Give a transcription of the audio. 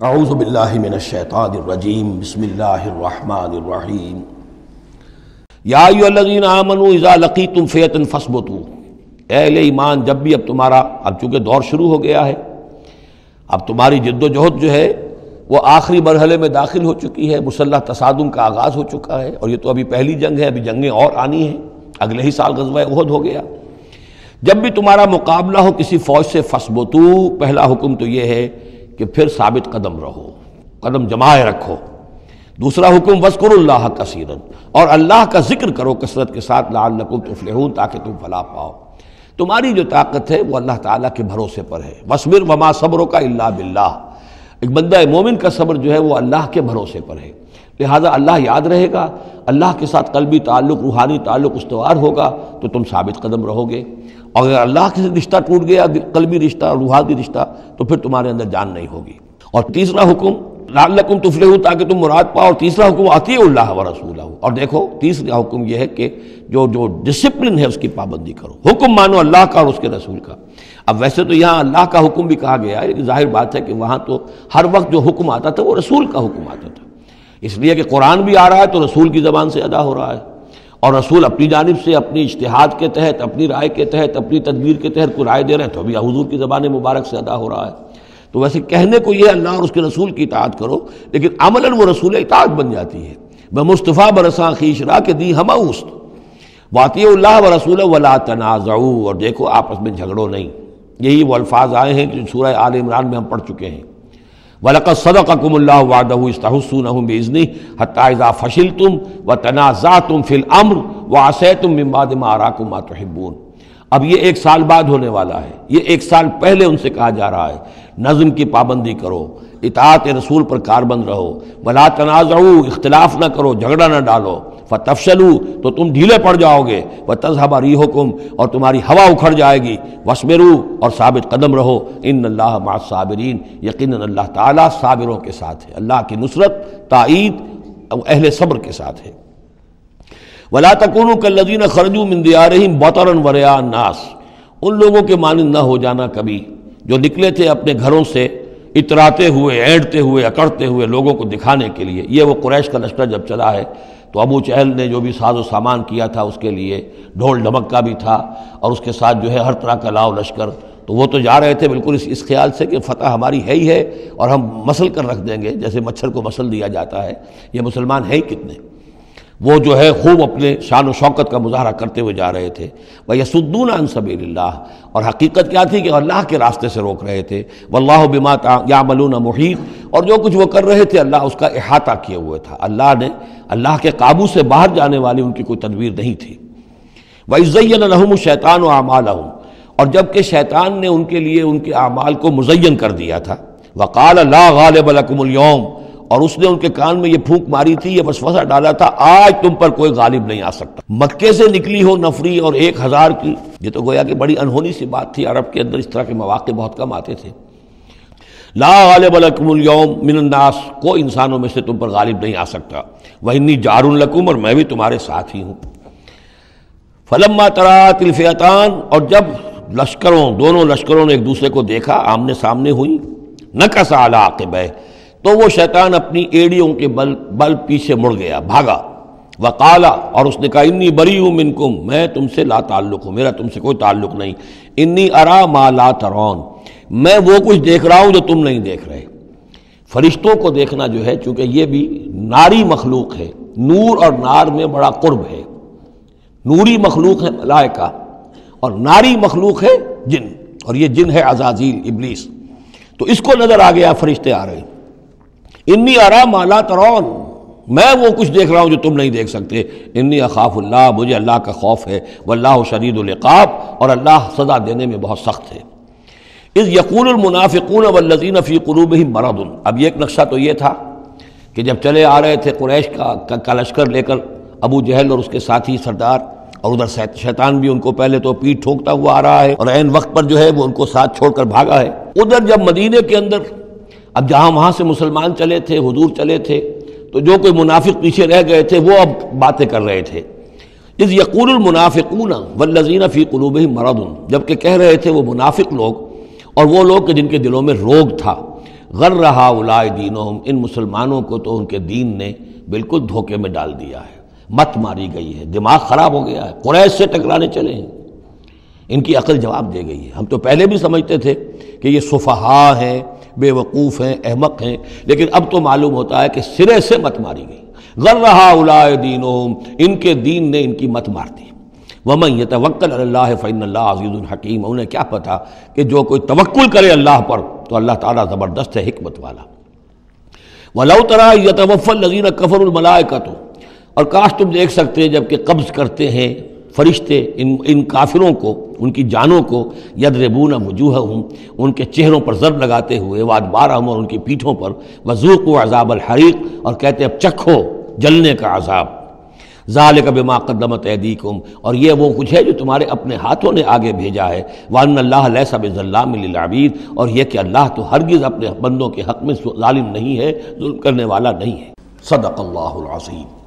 اعوذ باللہ من الشیطان الرجیم بسم اللہ الرحمن الرحیم یا ایھا الذین آمنوا اذا لقیتم فئۃ فاثبتوا، اے اہل ایمان جب بھی اب چونکہ دور شروع ہو گیا ہے، اب تمہاری جد و جہد جو ہے وہ آخری مرحلے میں داخل ہو چکی ہے، مسلح تصادم کا آغاز ہو چکا ہے، اور یہ تو ابھی پہلی جنگ ہے، ابھی جنگیں اور آنی ہیں، اگلے ہی سال غزوہ احد ہو گیا۔ جب بھی تمہارا مقابلہ ہو کسی فوج سے فاثبتوا، پہلا حکم تو یہ ہے کہ پھر ثابت قدم رہو، قدم جمائے رکھو۔ دوسرا حکم واذکروا اللہ کثیرا، اور اللہ کا ذکر کرو کثرت کے ساتھ، لعلکم تفلحون، تاکہ تم فلاح پاؤ۔ تمہاری جو طاقت ہے وہ اللہ تعالیٰ کے بھروسے پر ہے، واصبر وما صبرک الا باللہ، ایک بندہ مومن کا صبر جو ہے وہ اللہ کے بھروسے پر ہے، لہذا اللہ یاد رہے گا، اللہ کے ساتھ قلبی تعلق، روحانی تعلق استوار ہوگا تو تم ثابت قدم رہو گے، اور اگر اللہ کے رشتہ ٹوٹ گیا، قلبی رشتہ، روحانی رشتہ، تو پھر تمہارے اندر جان نہیں ہوگی۔ اور تیسرا حکم لعلکم تفلحون، تاکہ تم مراد پاؤ، اور تیسرا حکم اطیعوا اللہ ورسولہ، اور دیکھو تیسرا حکم یہ ہے کہ جو ڈسپلن ہے اس کی پابندی کرو، حکم مانو اللہ کا اور اس کے رسول کا۔ اب ویسے تو یہاں اللہ کا حکم بھی کہا گیا ہے، ظاہر بات ہے کہ وہاں تو ہر وقت جو حکم آتا تھا وہ رسول کا حکم آتا تھا، اس لیے کہ قرآن بھی آ رہا ہے تو رسول کی زبان سے ادا ہو رہا ہے، اور رسول اپنی جانب سے اپنی اجتہاد کے تحت، اپنی رائے کے تحت، اپنی تدبیر کے تحت کوئی رائے دے رہے ہیں تو بھی حضور کی زبان مبارک سے ادا ہو رہا ہے۔ تو ویسے کہنے کو یہ اللہ اور اس کے رسول کی اطاعت کرو، لیکن عملاً وہ رسول اطاعت بن جاتی ہے۔ بمصطفیٰ برساں خویش را کے دی ہمہ اوست، واطیعوا اللہ ورسولہ ولا تنازعوا، اور دیکھو آپس میں جھگڑو نہیں۔ یہی وہ الفاظ آئے ہیں جو سورہ آل عمران میں ہم پڑھ چکے ہیں۔ وَلَقَدْ صَدَقَكُمُ اللَّهُ وَعْدَهُ إِذْ تَحُسُّونَهُم بِإِذْنِهِ حَتَّىٰ إِذَا فَشِلْتُمْ وَتَنَازَعْتُمْ فِي الْأَمْرِ وَعَصَيْتُم مِّن بَعْدِ مَا أَرَاكُم مَّا تُحِبُّونَ۔ اب یہ ایک سال بعد ہونے والا ہے، یہ ایک سال پہلے ان سے کہا جا رہا ہے نظم کی پابندی کرو، اطاعت رسول پر کاربند رہو، وَلَا تَنَازَعُوا، اختلاف نہ کرو، جھگڑا نہ ڈالو، فَتَفْشَلُوا، تو تم ڈھیلے پڑ جاؤ گے، وَتَذْهَبَ رِيحُكُمْ، اور تمہاری ہوا اکھڑ جائے گی، وَاصْبِرُوا، اور ثابت قدم رہو، إِنَّ اللَّهَ مَعَ الصَّابِرِينَ، یقیناً اللہ تعالیٰ صابروں کے ساتھ ہے، اللہ کی نصرت، تائید اہل صبر کے ساتھ ہے۔ وَلَا تَكُونُوا كَالَّذِينَ خَرَجُوا مِن دِيَارِهِمْ بَطَرًا وَرِئَاءَ النَّاسِ، ان لوگوں کے مانند نہ ہو جانا کبھی جو نکلے تھے اپنے گھروں سے اتراتے ہوئے، اینٹتے ہوئے، اکڑتے ہوئے لوگوں کو دکھانے کے لیے۔ یہ وہ قریش کا لشکر جب چلا ہے تو ابو جہل نے جو بھی ساز و سامان کیا تھا اس کے لیے ڈھول ڈھمکا بھی تھا، اور اس کے ساتھ جو ہے ہر طرح کا لاؤ لشکر، تو وہ تو جا رہے تھے بالکل اس خیال سے کہ فتح ہماری ہے ہی ہے، اور ہم مسل کر رکھ دیں گے، جیسے مچھر کو مسل دیا جاتا ہے۔ یہ مسلمان ہیں کتنے، وہ جو ہے خوب اپنے شان و شوکت کا مظاہرہ کرتے ہوئے جا رہے تھے۔ وَيَصُدُّونَ عَن سَبِيلِ اللَّهِ، اور حقیقت کیا تھی کہ اللہ کے راستے سے روک رہے تھے۔ وَاللَّهُ بِمَا يَعْمَلُونَ مُحِيطٌ، اور جو کچھ وہ کر رہے تھے اللہ اس کا احاطہ کیے ہوئے تھا، اللہ کے قابو سے باہر جانے والی ان کی کوئی تدبیر نہیں تھی۔ وَإِذْ زَيَّنَ لَهُمُ الشَّيْطَانُ أَعْمَالَهُمْ، اور جب کہ شیطان نے ان کے لیے ان کے اعمال کو مزین کر دیا تھا۔ وَقَالَ لَا غَالِبَ لَكُمُ الْيَوْمَ، اور اس نے ان کے کان میں یہ پھونک ماری تھی، یہ وسوسہ ڈالا تھا، آج تم پر کوئی غالب نہیں آ سکتا۔ مکے سے نکلی ہو نفری اور 1000 کی، یہ تو گویا کہ بڑی انہونی سی بات تھی، عرب کے اندر اس طرح کے مواقع بہت کم آتے تھے۔ لا غالب لکم اليوم من الناس، کوئی انسانوں میں سے تم پر غالب نہیں آ سکتا۔ وانی جار لکم، اور میں بھی تمہارے ساتھ ہی ہوں۔ فلما تراءت الفئتان، اور جب دونوں لشکروں نے ایک دوسرے کو دیکھا، آمنے سامنے ہوئی، نکص علی عقبیہ، تو وہ شیطان اپنی ایڑیوں کے بل پیچھے مڑ گیا، بھاگا۔ وقال، اور اس نے کہا انی بریء منکم، میں تم سے لا تعلق ہوں، میرا تم سے کوئی تعلق نہیں۔ انی ارا ما لا ترون، میں وہ کچھ دیکھ رہا ہوں جو تم نہیں دیکھ رہے۔ فرشتوں کو دیکھنا جو ہے، چونکہ یہ بھی ناری مخلوق ہے، نور اور نار میں بڑا قرب ہے، نوری مخلوق ہے ملائکہ، اور ناری مخلوق ہے جن، اور یہ جن ہے عزازیل، ابلیس، تو اس کو نظر آ گیا فرشتے آ رہے ہیں۔ انی ارا ما لا ترون، میں وہ کچھ دیکھ رہا ہوں جو تم نہیں دیکھ سکتے۔ انی اخاف اللہ، مجھے اللہ کا خوف ہے۔ واللہ شدید العقاب، اور اللہ سزا دینے میں بہت سخت ہے۔ اذ یقول المنافقون والذین فی قلوبہم مرض، اب یہ ایک نقشہ تو یہ تھا کہ جب چلے آ رہے تھے قریش کا لشکر لے کر ابو جہل اور اس کے ساتھی سردار، اور ادھر شیطان بھی ان کو پہلے تو پیٹھ ٹھوکتا ہوا آ رہا ہے، اور عین وقت پر جو ہے وہ ان کو ساتھ چھوڑ کر بھاگا ہے۔ ادھر جب مدینے کے اندر، اب جہاں وہاں سے مسلمان چلے تھے، حضور چلے تھے، تو جو کوئی منافق پیچھے رہ گئے تھے وہ اب باتیں کر رہے تھے۔ اذ یقول المنافقون والذین فی قلوبہم مرض، جبکہ کہہ رہے تھے وہ منافق لوگ اور وہ لوگ کہ جن کے دلوں میں روگ تھا، غرہ ہؤلاء دینہم، ان مسلمانوں کو تو ان کے دین نے بالکل دھوکے میں ڈال دیا ہے، مت ماری گئی ہے، دماغ خراب ہو گیا ہے، قریش سے ٹکرانے چلے ہیں، ان کی عقل جواب دے گئی ہے۔ ہم تو پہلے بھی سمجھتے تھے کہ یہ سفہاء ہیں، بے وقوف ہیں، احمق ہیں، لیکن اب تو معلوم ہوتا ہے کہ سرے سے مت ماری گئی۔ غرہ ہؤلاء دینہم، ان کے دین نے ان کی مت مار دی۔ وَمَن يَتَوَكَّلْ عَلَى اللَّهِ فَإِنَّ اللَّهَ عَزِيزٌ حَكِيمٌ، انہیں کیا پتا کہ جو کوئی توکل کرے اللہ پر تو اللہ تعالیٰ زبردست ہے، حکمت والا۔ وَلَوْ تَرَىٰ إِذْ يَتَوَفَّى الَّذِينَ كَفَرُوا الْمَلَائِكَةُ، اور کاش تم دیکھ سکتے جبکہ قبض کرتے ہیں فرشتے ان کافروں کو، ان کی جانوں کو، یضربون وجوہہم، ان کے چہروں پر ضرب لگاتے ہوئے، وادبارہم، اور ان کی پیٹھوں پر، وذوقوا عذاب الحریق، اور کہتے اب چکھو جلنے کا عذاب، ذالک بما قدمت ایدیکم، اور یہ وہ کچھ ہے جو تمہارے اپنے ہاتھوں نے آگے بھیجا ہے، وان اللہ لیس بظلام للعبید، اور یہ کہ اللہ تو ہرگز اپنے بندوں کے حق میں ظالم نہیں ہے، ظلم کرنے والا نہیں ہے۔ صدق اللہ العظیم۔